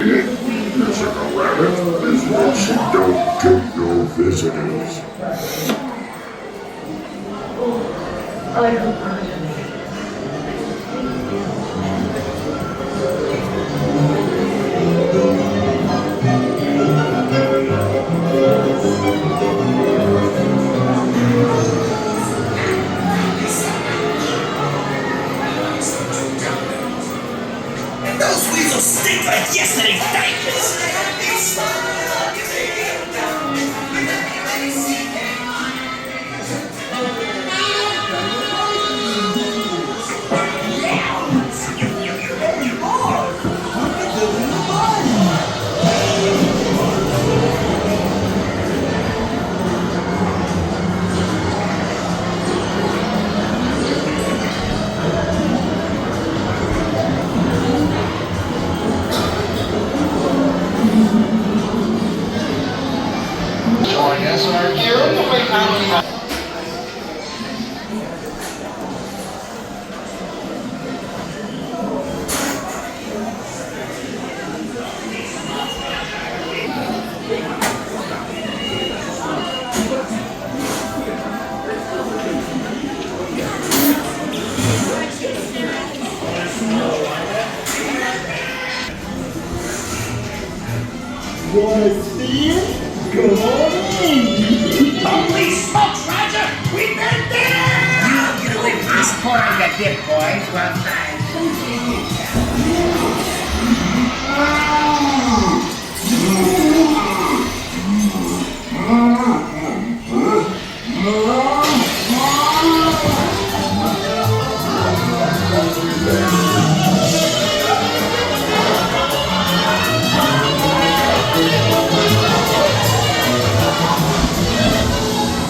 Missing a rabbit is when she don't get no visitors. I don't Those weasels stink like yesterday's diapers! Join us on our Carol the Way Comedy. Wanna see it? Come on in! Holy smokes, Rodger! We've been there! You get away from this corner of the dip, boys. Well, time.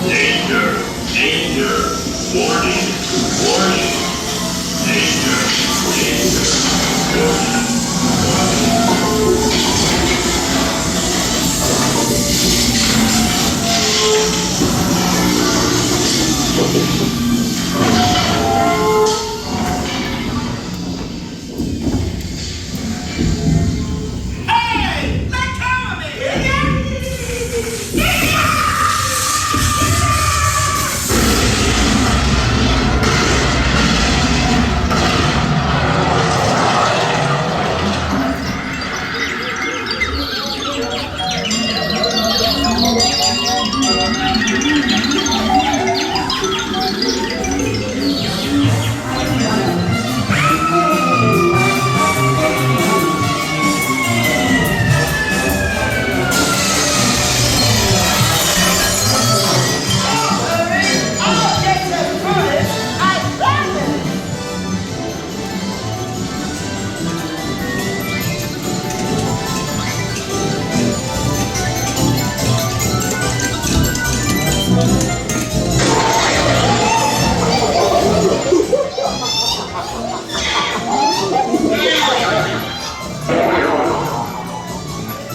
Danger! Danger! Warning! Warning! Danger! Danger! Warning! Hey! Let go of me, will ya?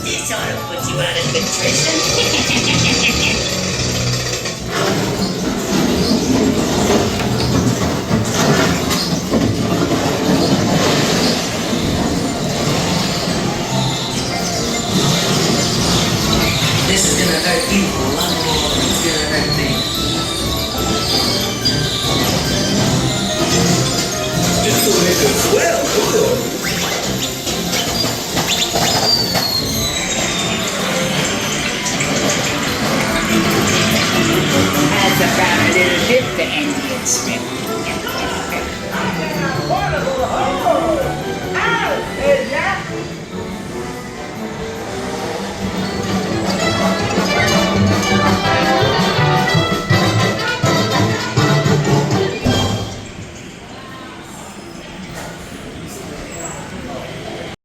This ought to put you out of contrition. This is gonna hurt you a lot more than it's gonna hurt me. Just so they could swell, good. That's about a little bit for Indian Smith.